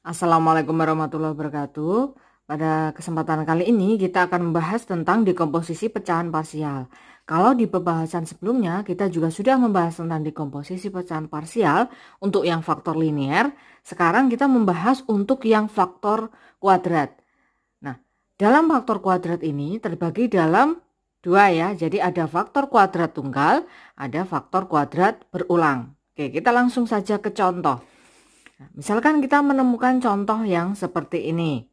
Assalamualaikum warahmatullahi wabarakatuh. Pada kesempatan kali ini kita akan membahas tentang dekomposisi pecahan parsial. Kalau di pembahasan sebelumnya kita juga sudah membahas tentang dekomposisi pecahan parsial untuk yang faktor linear. Sekarang kita membahas untuk yang faktor kuadrat. Nah, dalam faktor kuadrat ini terbagi dalam dua ya. Jadi ada faktor kuadrat tunggal, ada faktor kuadrat berulang. Oke, kita langsung saja ke contoh. Nah, misalkan kita menemukan contoh yang seperti ini,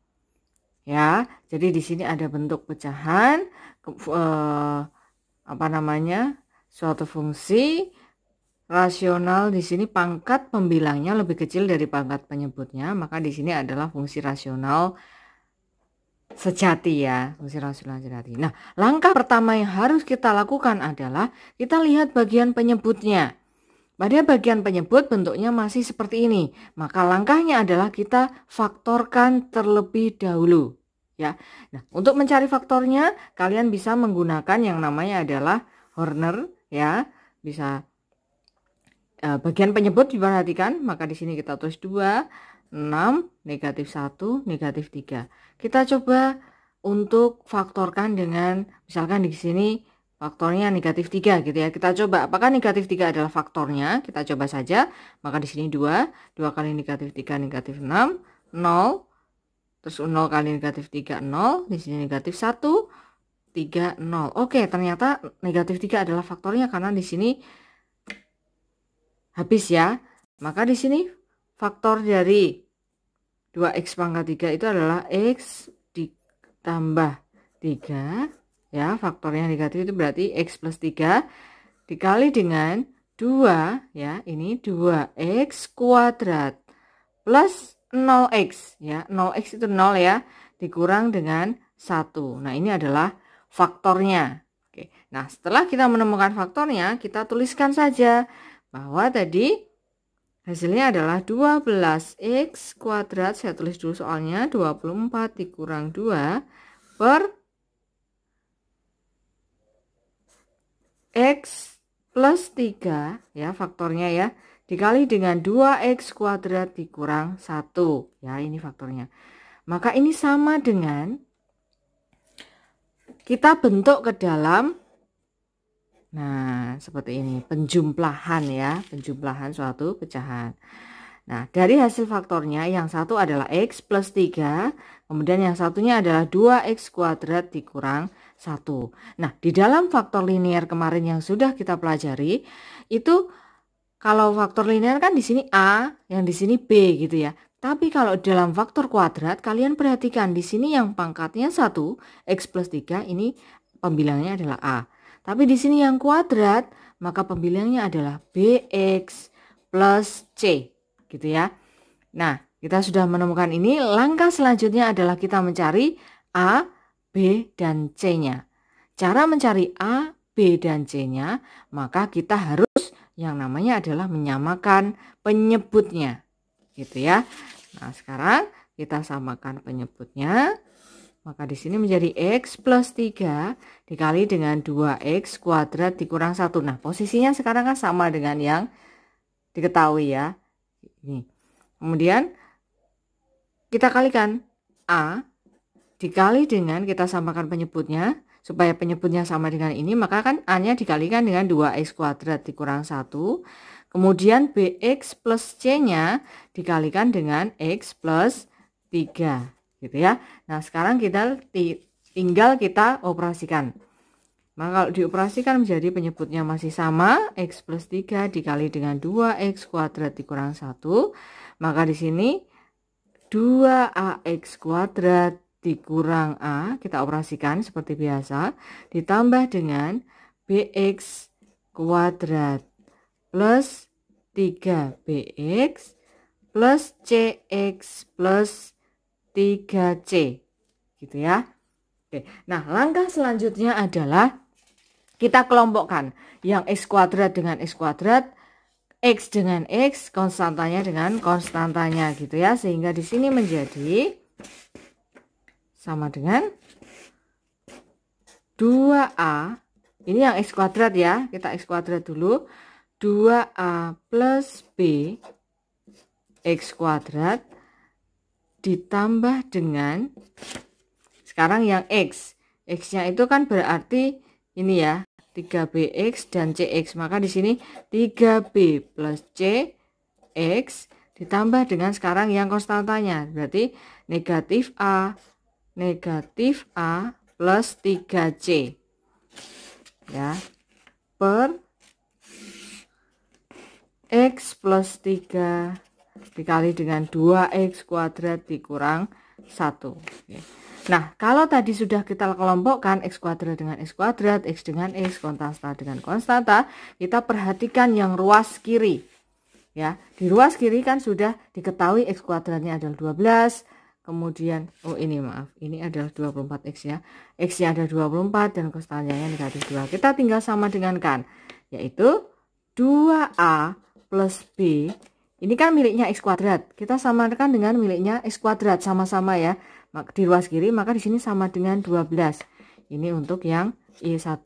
ya. Jadi di sini ada bentuk pecahan, suatu fungsi rasional. Di sini pangkat pembilangnya lebih kecil dari pangkat penyebutnya, maka di sini adalah fungsi rasional sejati ya, fungsi rasional sejati. Nah, langkah pertama yang harus kita lakukan adalah kita lihat bagian penyebutnya. Pada bagian penyebut bentuknya masih seperti ini. Maka langkahnya adalah kita faktorkan terlebih dahulu. Ya. Nah, untuk mencari faktornya kalian bisa menggunakan yang namanya adalah Horner ya. Bisa bagian penyebut diperhatikan, maka di sini kita tulis 2, 6, negatif 1, negatif 3. Kita coba untuk faktorkan dengan misalkan di sini faktornya negatif 3 gitu ya. Kita coba apakah negatif 3 adalah faktornya. Kita coba saja. Maka di sini 2 kali negatif 3 negatif 6, 0. Terus 0 kali negatif 3 0. Di sini negatif 1, 3 0. Oke, ternyata negatif 3 adalah faktornya karena di sini habis ya. Maka di sini faktor dari 2x pangkat 3 itu adalah x ditambah 3. Ya, faktornya negatif itu berarti x plus 3 dikali dengan 2 ya, ini 2x kuadrat plus 0x ya, 0x itu 0 ya, dikurang dengan 1. Nah, ini adalah faktornya. Oke. Nah, setelah kita menemukan faktornya, kita tuliskan saja bahwa tadi hasilnya adalah 12x kuadrat, saya tulis dulu soalnya, 24 dikurang 2 per x plus 3 ya, faktornya ya, dikali dengan 2x kuadrat dikurang 1 ya, ini faktornya. Maka ini sama dengan kita bentuk ke dalam, nah seperti ini, penjumlahan ya, penjumlahan suatu pecahan. Nah, dari hasil faktornya yang satu adalah x plus 3, kemudian yang satunya adalah 2x kuadrat dikurang 1. Nah, di dalam faktor linear kemarin yang sudah kita pelajari, itu kalau faktor linear kan di sini A, yang di sini B gitu ya. Tapi kalau dalam faktor kuadrat, kalian perhatikan di sini yang pangkatnya 1, x plus 3, ini pembilangnya adalah A. Tapi di sini yang kuadrat, maka pembilangnya adalah bx plus c. Gitu ya. Nah, kita sudah menemukan ini. Langkah selanjutnya adalah kita mencari A, B, dan C-nya. Cara mencari A, B, dan C-nya, maka kita harus yang namanya adalah menyamakan penyebutnya. Gitu ya. Nah, sekarang kita samakan penyebutnya. Maka di sini menjadi x plus 3 dikali dengan 2x kuadrat dikurang 1. Nah, posisinya sekarang kan sama dengan yang diketahui ya. Ini. Kemudian kita kalikan A dikali dengan, kita samakan penyebutnya supaya penyebutnya sama dengan ini, maka kan A-nya dikalikan dengan 2x kuadrat dikurang 1. Kemudian bx plus c-nya dikalikan dengan x plus 3 gitu ya. Nah, sekarang kita tinggal kita operasikan. Maka kalau dioperasikan menjadi penyebutnya masih sama, x plus 3 dikali dengan 2x kuadrat dikurang 1. Maka di sini 2ax kuadrat dikurang a, kita operasikan seperti biasa, ditambah dengan bx kuadrat plus 3bx plus cx plus 3c. Gitu ya. Oke. Nah, langkah selanjutnya adalah kita kelompokkan yang x kuadrat dengan x kuadrat, x dengan x, konstantanya dengan konstantanya gitu ya. Sehingga di sini menjadi sama dengan 2a. Ini yang x kuadrat ya. Kita x kuadrat dulu. 2a plus b x kuadrat ditambah dengan sekarang yang X. X-nya itu kan berarti ini ya, 3BX dan CX. Maka di sini 3B plus CX ditambah dengan sekarang yang konstantanya. Berarti negatif A plus 3C. Ya. Per X plus 3 dikali dengan 2X kuadrat dikurang 1. Oke. Nah, kalau tadi sudah kita kelompokkan X kuadrat dengan X kuadrat, X dengan X, konstanta dengan konstanta, kita perhatikan yang ruas kiri. Ya, di ruas kiri kan sudah diketahui X kuadratnya adalah 12, kemudian, ini adalah 24X ya. X-nya ada 24 dan konstantanya negatif 2. Kita tinggal sama dengan kan, yaitu 2A plus B. Ini kan miliknya X kuadrat. Kita samakan dengan miliknya X kuadrat, sama-sama ya. Di ruas kiri, maka di sini sama dengan 12. Ini untuk yang I1.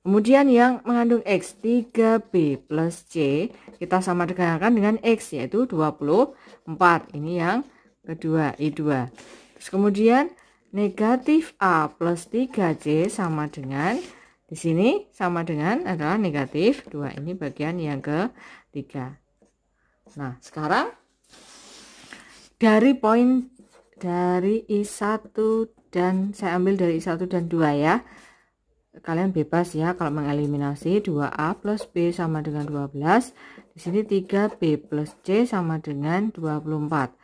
Kemudian yang mengandung X, 3B plus C, kita samakan dengan X, yaitu 24. Ini yang kedua, I2. Terus kemudian negatif A plus 3C sama dengan, di sini sama dengan adalah negatif 2. Ini bagian yang ketiga. Nah, sekarang dari I1 dan saya ambil dari I1 dan 2 ya. Kalian bebas ya kalau mengeliminasi. 2A plus B sama dengan 12. Di sini 3B plus C sama dengan 24.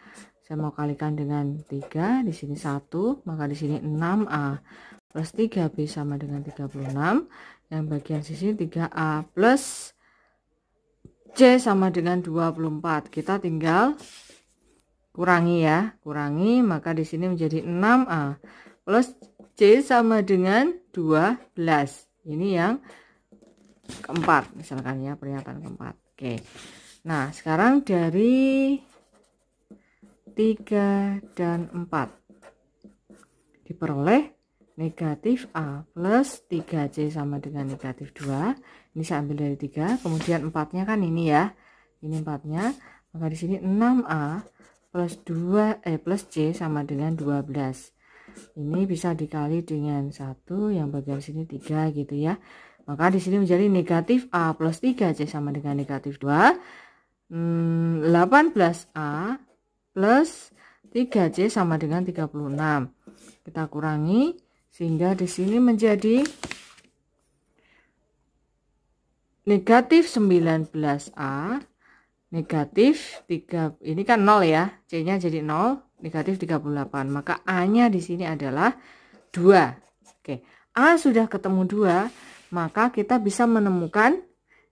Saya mau kalikan dengan 3, di sini 1, maka di sini 6A plus 3B sama dengan 36. Yang bagian sisi 3A plus C sama dengan 24. Kita tinggal kurangi ya, maka di sini menjadi 6A plus C sama dengan 12. Ini yang keempat, misalkan ya, pernyataan keempat. Oke. Nah, sekarang dari 3 dan 4 diperoleh negatif A plus 3C sama dengan negatif 2. Ini saya ambil dari 3, kemudian 4-nya kan ini ya. Ini 4-nya, maka di sini 6A plus 2 plus C sama dengan 12. Ini bisa dikali dengan 1, yang bagian sini 3 gitu ya. Maka di sini menjadi negatif A plus 3C sama dengan negatif 2. 18A plus 3C sama dengan 36. Kita kurangi sehingga di sini menjadi negatif 19A negatif 3, ini kan 0 ya, C-nya jadi 0, negatif 38. Maka A-nya di sini adalah 2. Oke, A sudah ketemu 2, maka kita bisa menemukan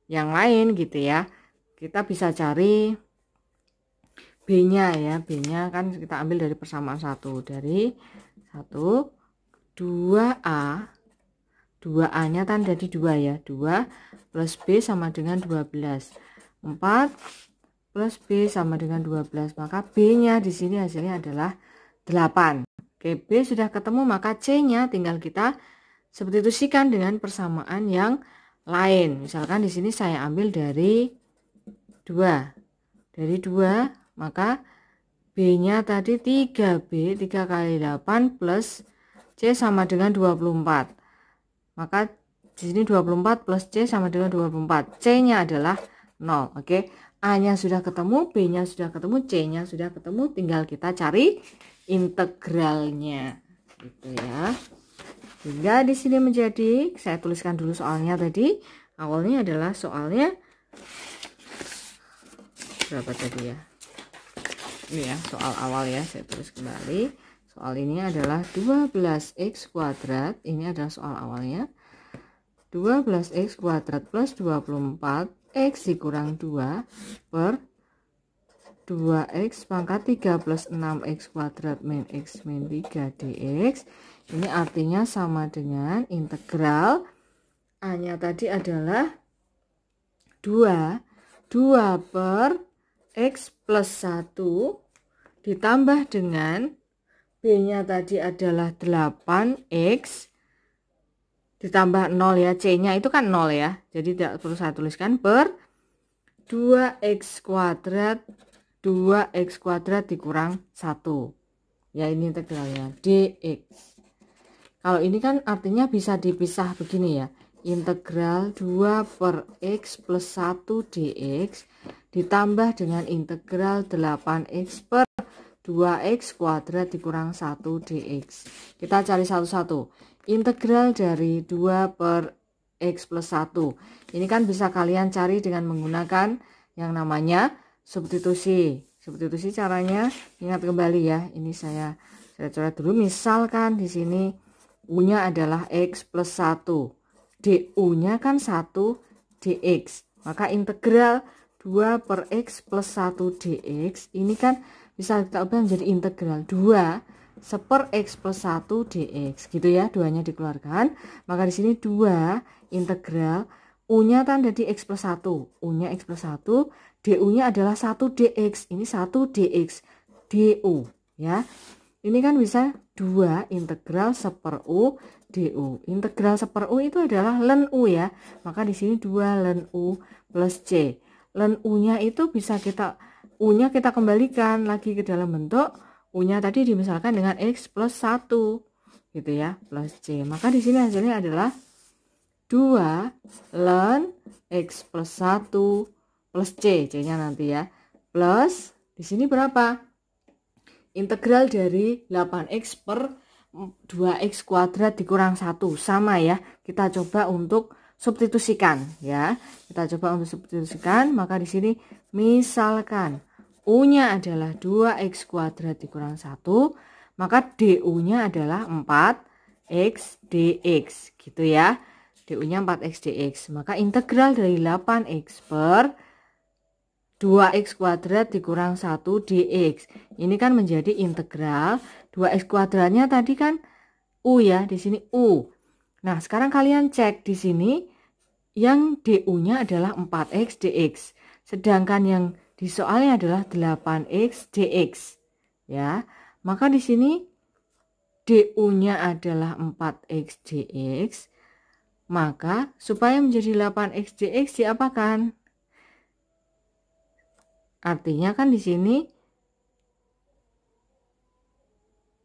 yang lain gitu ya. Kita bisa cari B-nya ya. B-nya kan kita ambil dari persamaan 1. Dari 1, 2A. 2A-nya kan jadi 2 ya. 2 plus B sama dengan 12. 4 plus B sama dengan 12, maka B-nya di sini hasilnya adalah 8. Oke, B sudah ketemu, maka C-nya tinggal kita substitusikan dengan persamaan yang lain. Misalkan di sini saya ambil dari 2. Dari 2, maka B-nya tadi 3B, 3 kali 8 plus C sama dengan 24. Maka di sini 24 plus C sama dengan 24. C-nya adalah 0. Oke. A-nya sudah ketemu, B-nya sudah ketemu, C-nya sudah ketemu, tinggal kita cari integralnya. Gitu ya. Hingga di sini menjadi, saya tuliskan dulu soalnya tadi. Awalnya adalah soalnya berapa tadi ya? Ini ya, soal awal ya, saya tulis kembali. Soal ini adalah 12x kuadrat, ini adalah soal awalnya. 12x kuadrat plus 24 X dikurang 2 per 2X pangkat 3 plus 6X kuadrat min X min 3 dx. Ini artinya sama dengan integral A-nya tadi adalah 2 per X plus 1 ditambah dengan B-nya tadi adalah 8X ditambah 0 ya, C-nya itu kan 0 ya, jadi tidak perlu saya tuliskan, per 2X kuadrat 2x kuadrat dikurang 1. Ya, ini integralnya dx. Kalau ini kan artinya bisa dipisah begini ya. Integral 2 per x plus 1 dx ditambah dengan integral 8x per 2x kuadrat dikurang 1 dx. Kita cari satu-satu. Integral dari 2 per x plus 1. Ini kan bisa kalian cari dengan menggunakan yang namanya substitusi. Substitusi caranya ingat kembali ya. Ini saya coret dulu. Misalkan di sini u-nya adalah x plus 1. du-nya kan 1 dx. Maka integral 2 per x plus 1 dx ini kan bisa kita ubah menjadi integral 2 seper x plus 1 dx gitu ya. Duanya dikeluarkan. Maka di sini 2 integral u-nya kan dari x plus 1. U-nya x plus 1. du-nya adalah 1 dx. Ini 1 dx du ya. Ini kan bisa 2 integral seper u du. Integral seper u itu adalah ln u ya. Maka di sini 2 ln u plus c. Ln u-nya itu bisa kita u-nya kita kembalikan lagi ke dalam bentuk u-nya tadi dimisalkan dengan x plus 1 gitu ya, plus c. Maka di sini hasilnya adalah 2 ln x plus 1 plus c, c-nya nanti ya, plus di sini berapa? Integral dari 8x per 2x kuadrat dikurang 1, sama ya. Kita coba untuk substitusikan ya. Kita coba untuk substitusikan, maka di sini misalkan u-nya adalah 2x kuadrat dikurang 1, maka du-nya adalah 4x dx gitu ya. Du-nya 4x dx. Maka integral dari 8x per 2x kuadrat dikurang 1 dx. Ini kan menjadi integral 2x kuadratnya tadi kan u ya, di sini u. Nah, sekarang kalian cek di sini yang du-nya adalah 4x dx. Sedangkan yang di soalnya adalah 8x dx. Ya. Maka di sini du-nya adalah 4x dx. Maka supaya menjadi 8x dx diapakan? Artinya kan di sini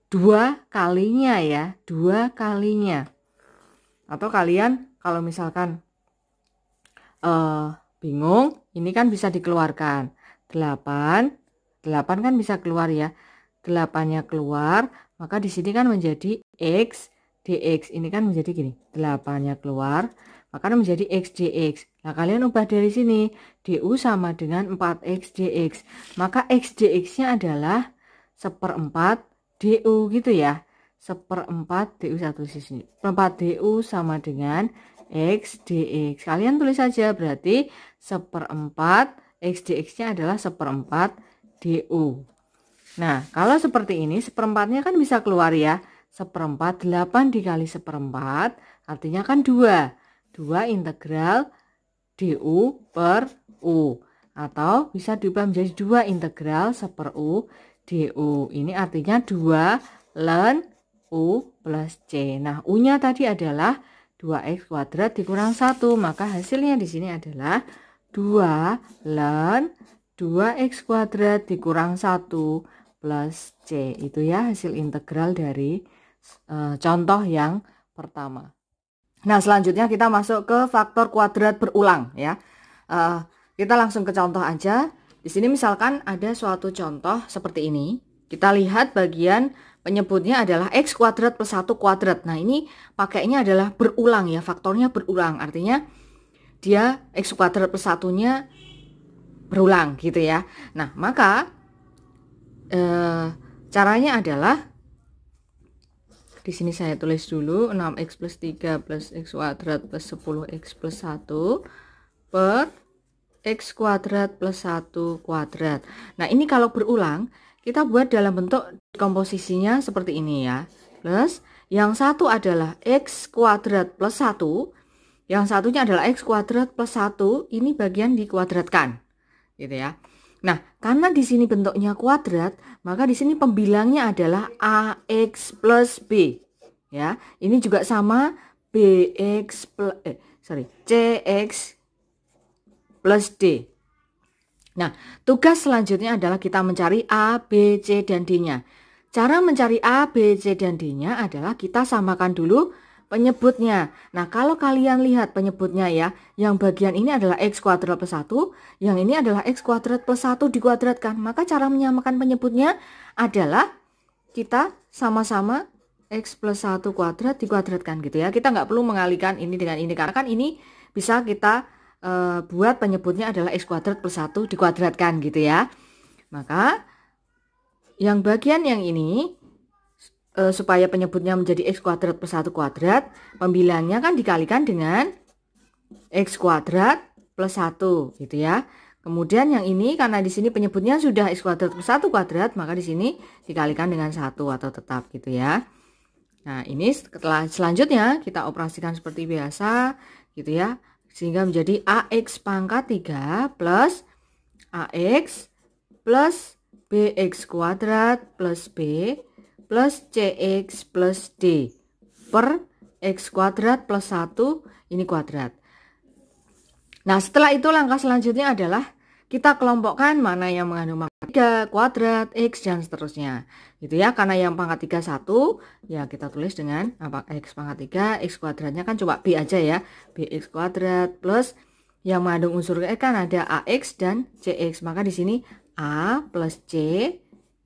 2 kalinya ya, 2 kalinya. Atau kalian kalau misalkan bingung, ini kan bisa dikeluarkan. 8 kan bisa keluar ya. 8-nya keluar, maka di sini kan menjadi x dx. Ini kan menjadi gini, 8-nya keluar, maka menjadi x dx. Nah, kalian ubah dari sini. Du sama dengan 4x dx. Maka x dx-nya adalah seperempat du gitu ya. Seperempat du satu sisi. 4 du sama dengan x dx. Kalian tulis saja, berarti seperempat x dx-nya adalah seperempat du. Nah, kalau seperti ini, seperempatnya kan bisa keluar ya. Seperempat 8 dikali seperempat, artinya kan 2. 2 integral du per u. Atau bisa diubah menjadi 2 integral seper u du. Ini artinya 2 ln u plus c. Nah, u-nya tadi adalah 2x kuadrat dikurang 1. Maka hasilnya di sini adalah 2 ln 2x kuadrat dikurang 1 plus c. Itu ya hasil integral dari contoh yang pertama. Nah, selanjutnya kita masuk ke faktor kuadrat berulang ya. Kita langsung ke contoh aja. Di sini misalkan ada suatu contoh seperti ini. Kita lihat bagian penyebutnya adalah x kuadrat plus 1 kuadrat. Nah, ini pakainya adalah berulang ya, faktornya berulang. Artinya dia x kuadrat plus 1-nya berulang gitu ya. Nah, maka caranya adalah di sini saya tulis dulu 6x plus 3 plus x kuadrat plus 10x plus 1 per x kuadrat plus 1 kuadrat. Nah, ini kalau berulang, kita buat dalam bentuk komposisinya seperti ini ya. Plus, yang satu adalah x kuadrat plus 1, yang satunya adalah x kuadrat plus 1, ini bagian dikuadratkan. Gitu ya. Nah, karena di sini bentuknya kuadrat, maka di sini pembilangnya adalah ax plus b. Ya, ini juga sama bx plus cx plus d. Nah, tugas selanjutnya adalah kita mencari A, B, C, dan D-nya. Cara mencari A, B, C, dan D-nya adalah kita samakan dulu penyebutnya. Nah, kalau kalian lihat penyebutnya ya, yang bagian ini adalah X kuadrat plus 1, yang ini adalah X kuadrat plus 1 dikuadratkan. Maka cara menyamakan penyebutnya adalah kita sama-sama X plus 1 kuadrat dikuadratkan gitu ya. Kita nggak perlu mengalihkan ini dengan ini, karena kan ini bisa kita buat penyebutnya adalah X kuadrat plus 1 dikuadratkan gitu ya. Maka yang bagian yang ini supaya penyebutnya menjadi X kuadrat plus 1 kuadrat, pembilangnya kan dikalikan dengan X kuadrat plus 1 gitu ya. Kemudian yang ini karena di sini penyebutnya sudah X kuadrat plus 1 kuadrat, maka di sini dikalikan dengan 1 atau tetap gitu ya. Nah, ini selanjutnya kita operasikan seperti biasa gitu ya. Sehingga menjadi AX pangkat 3 plus AX plus BX kuadrat plus B plus CX plus D per X kuadrat plus 1 ini kuadrat. Nah, setelah itu langkah selanjutnya adalah kita kelompokkan mana yang mengandung pangkat 3, kuadrat, X, dan seterusnya. Gitu ya, karena yang pangkat 3 1, ya kita tulis dengan X pangkat 3, X kuadratnya kan coba B aja ya. BX kuadrat plus yang mengandung unsur X kan ada AX dan CX. Maka di sini A plus C,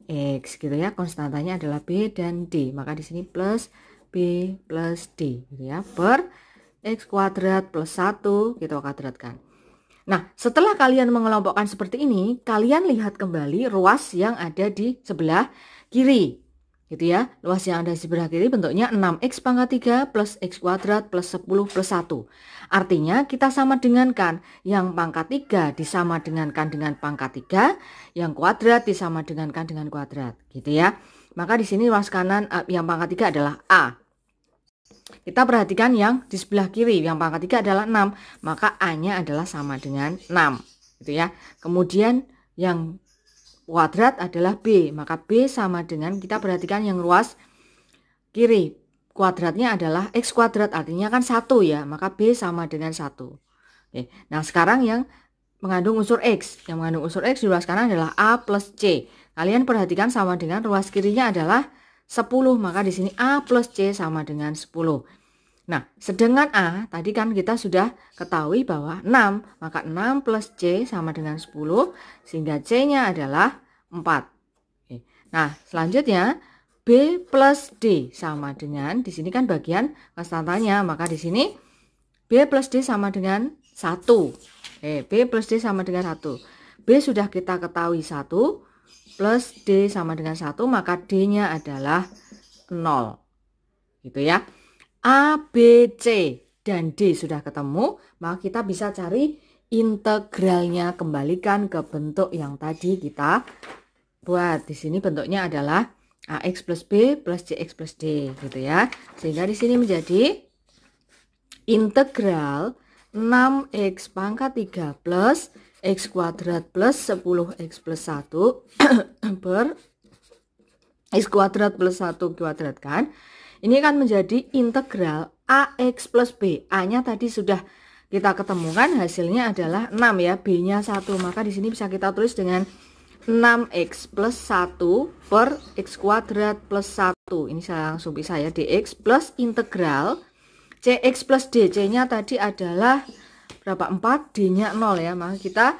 X gitu ya. Konstantanya adalah B dan D. Maka di sini plus B plus D gitu ya. Per X kuadrat plus 1 kita kuadratkan. Nah, setelah kalian mengelompokkan seperti ini, kalian lihat kembali ruas yang ada di sebelah kiri. Gitu ya. Ruas yang ada di sebelah kiri bentuknya 6X pangkat 3 plus X kuadrat plus 10 plus 1. Artinya kita sama dengankan yang pangkat 3 disama dengankan dengan pangkat 3, yang kuadrat disama dengankan dengan kuadrat. Gitu ya. Maka di sini ruas kanan yang pangkat 3 adalah A. Kita perhatikan yang di sebelah kiri, yang pangkat 3 adalah 6, maka A-nya adalah sama dengan 6, gitu ya. Kemudian yang kuadrat adalah B, maka B sama dengan, kita perhatikan yang ruas kiri, kuadratnya adalah X kuadrat, artinya kan 1 ya, maka B sama dengan 1. Oke. Nah, sekarang yang mengandung unsur X, yang mengandung unsur X di ruas kanan adalah A plus C. Kalian perhatikan sama dengan ruas kirinya adalah 10, maka di sini A plus C sama dengan 10. Nah, sedangkan A tadi kan kita sudah ketahui bahwa 6, maka 6 plus C sama dengan 10, sehingga C-nya adalah 4. Oke. Nah, selanjutnya B plus D sama dengan, di sini kan bagian konstantanya, maka di sini B plus D sama dengan 1. B plus D sama dengan 1. B sudah kita ketahui 1. Plus D sama dengan 1, maka D-nya adalah 0. Gitu ya. A, B, C, dan D sudah ketemu, maka kita bisa cari integralnya, kembalikan ke bentuk yang tadi kita buat. Di sini bentuknya adalah AX plus B plus CX plus D gitu ya. Sehingga di sini menjadi integral 6X pangkat 3 plus X kuadrat plus 10X plus 1 per X kuadrat plus 1 kuadratkan. Ini akan menjadi integral AX plus B. A-nya tadi sudah kita ketemukan, hasilnya adalah 6 ya, B-nya 1. Maka di sini bisa kita tulis dengan 6X plus 1 per X kuadrat plus 1. Ini saya langsung bisa ya, DX plus integral CX plus D. C-nya tadi adalah berapa? 4, D-nya 0 ya. Maka kita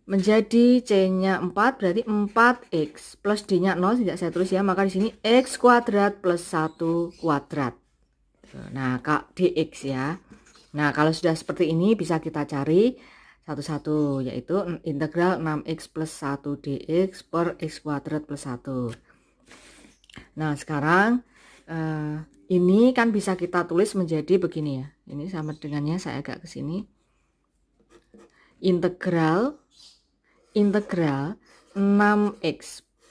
menjadi C-nya 4, berarti 4X plus D-nya 0, tidak saya tulis ya. Maka di sini X kuadrat plus 1 kuadrat. Nah, DX ya. Nah, kalau sudah seperti ini bisa kita cari satu-satu, yaitu integral 6X plus 1 DX per X kuadrat plus 1. Nah, sekarang ini kan bisa kita tulis menjadi begini ya. Ini sama dengannya, saya agak ke sini. Integral 6X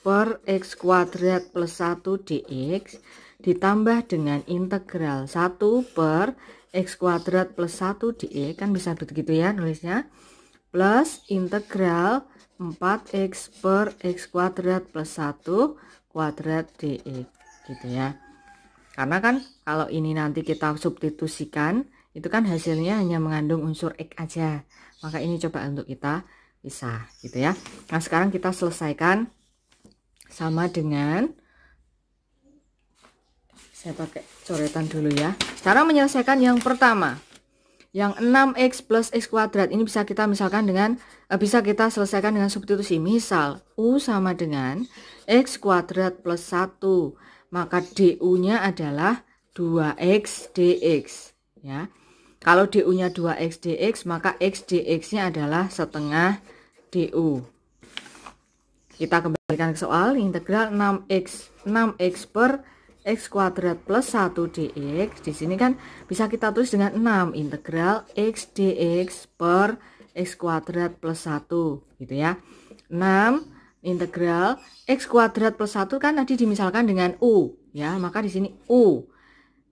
per X kuadrat plus 1 dx ditambah dengan integral 1 per X kuadrat plus 1 dx, kan bisa begitu ya nulisnya, plus integral 4X per X kuadrat plus 1 kuadrat dx gitu ya. Karena kan kalau ini nanti kita substitusikan, itu kan hasilnya hanya mengandung unsur X aja. Maka ini coba untuk kita pisah gitu ya. Nah, sekarang kita selesaikan sama dengan, saya pakai coretan dulu ya. Cara menyelesaikan yang pertama, yang 6x plus x kuadrat ini bisa kita misalkan dengan bisa kita selesaikan dengan substitusi. Misal u sama dengan x kuadrat plus 1, maka du-nya adalah 2x dx ya. Kalau du-nya 2x dx, maka x dx-nya adalah setengah du. Kita kembalikan ke soal. Integral 6x per x kuadrat plus 1 dx. Di sini kan bisa kita tulis dengan 6 integral x dx per x kuadrat plus 1 gitu ya. 6 integral x kuadrat plus 1 kan tadi dimisalkan dengan u ya, maka di sini u.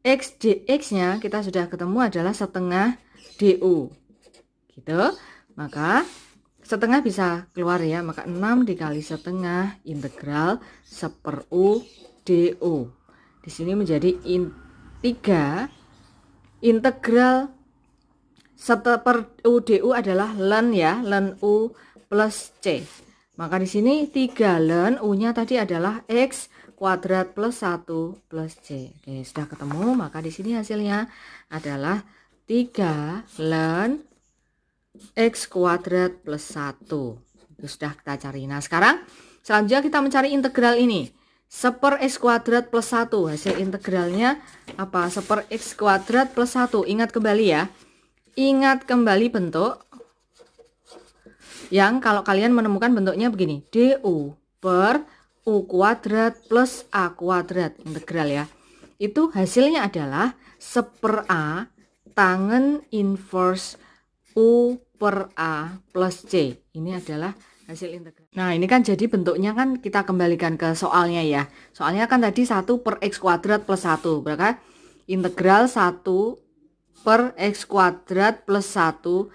X dx-nya kita sudah ketemu adalah setengah du. Gitu. Maka setengah bisa keluar ya, maka 6 dikali setengah integral 1/u du. Di sini menjadi 3 integral 1/u du adalah ln ya, ln u plus c. Maka di sini 3 ln u-nya tadi adalah x kuadrat plus 1 plus c. Oke, sudah ketemu, maka di sini hasilnya adalah 3 ln x kuadrat plus 1. Itu sudah kita cari. Nah, sekarang selanjutnya kita mencari integral ini. 1/x kuadrat plus 1. Hasil integralnya apa? 1/x kuadrat plus 1. Ingat kembali ya. Ingat kembali bentuk yang kalau kalian menemukan bentuknya begini. du per u kuadrat plus a kuadrat. Integral ya. Itu hasilnya adalah 1/a tangen inverse u per a plus c. Ini adalah hasil integral. Nah, ini kan jadi bentuknya kan kita kembalikan ke soalnya ya. Soalnya kan tadi 1/x kuadrat plus 1. Berarti integral 1/x kuadrat plus 1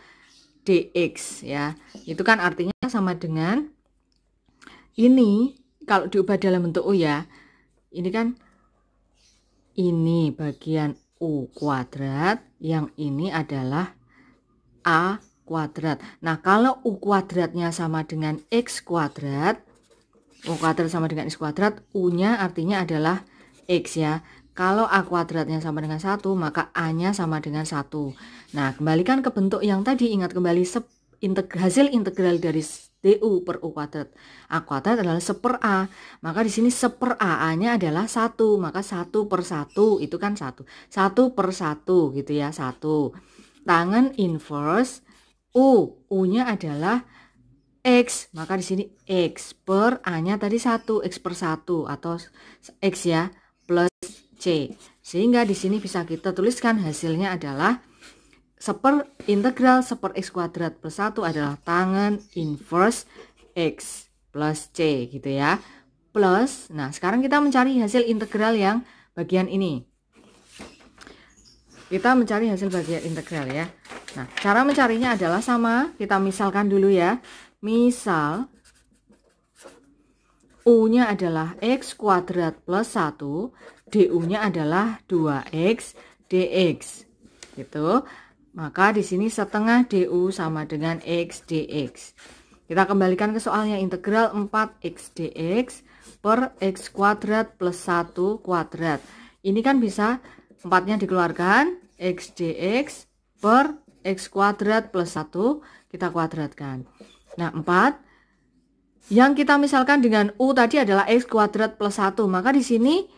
dx ya. Itu kan artinya sama dengan ini kalau diubah dalam bentuk u ya. Ini kan ini bagian u kuadrat, yang ini adalah a kuadrat. Nah, kalau u kuadratnya sama dengan x kuadrat, u kuadrat sama dengan x kuadrat, u-nya artinya adalah x ya. Kalau a kuadratnya sama dengan 1, maka a-nya sama dengan 1. Nah, kembalikan ke bentuk yang tadi, ingat kembali hasil integral dari du per u kuadrat. A kuadrat adalah 1/a. Maka di sini 1/a, a-nya adalah 1, maka 1/1 itu kan 1. 1/1 gitu ya, 1. Tangen inverse u-nya adalah x, maka di sini x per a-nya tadi 1, x per 1 atau x ya, plus c. Sehingga di sini bisa kita tuliskan hasilnya adalah integral 1/x kuadrat plus 1 adalah tangen inverse x plus c gitu ya. Plus, nah sekarang kita mencari hasil integral yang bagian ini. Kita mencari hasil bagian integral ya. Nah, cara mencarinya adalah sama. Kita misalkan dulu ya. Misal u-nya adalah x kuadrat plus 1, du-nya adalah 2x dx. Gitu. Maka di sini setengah du sama dengan x dx. Kita kembalikan ke soalnya. Integral 4x dx per x kuadrat plus 1 kuadrat. Ini kan bisa 4-nya dikeluarkan, x dx per x kuadrat plus 1 kita kuadratkan. Nah, 4 yang kita misalkan dengan u tadi adalah x kuadrat plus 1, maka di sini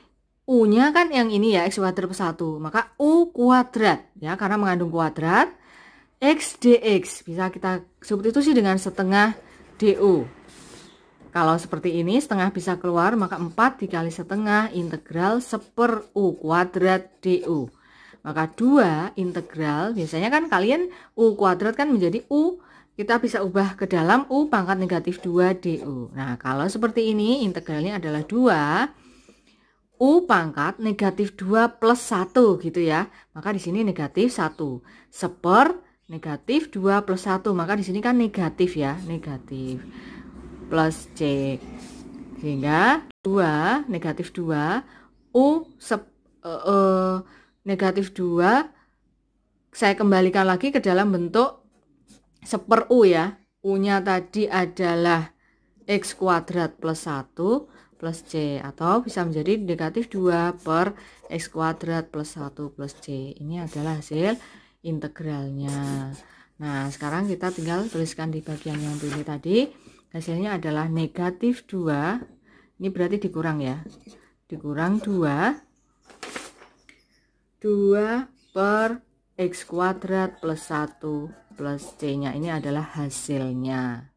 u-nya kan yang ini ya, x kuadrat plus 1, maka u kuadrat ya, karena mengandung kuadrat, x dx bisa kita substitusi dengan setengah du. Kalau seperti ini setengah bisa keluar, maka 4 dikali setengah integral 1/u kuadrat du. Maka 2 integral, biasanya kan kalian u kuadrat kan menjadi u, kita bisa ubah ke dalam u pangkat negatif 2 du. Nah, kalau seperti ini integralnya adalah 2 u pangkat negatif 2 plus 1 gitu ya. Maka di sini negatif 1. 1/, negatif 2 plus 1, maka di sini kan negatif ya, negatif plus c. Sehingga 2 negatif 2 u negatif 2 saya kembalikan lagi ke dalam bentuk 1/u ya. U-nya tadi adalah X kuadrat plus 1 plus C, atau bisa menjadi negatif 2 per X kuadrat plus 1 plus C. Ini adalah hasil integralnya. Nah, sekarang kita tinggal tuliskan di bagian yang pilih tadi. Hasilnya adalah negatif 2. Ini berarti dikurang ya. Dikurang 2 per X kuadrat plus 1 plus C nya, ini adalah hasilnya.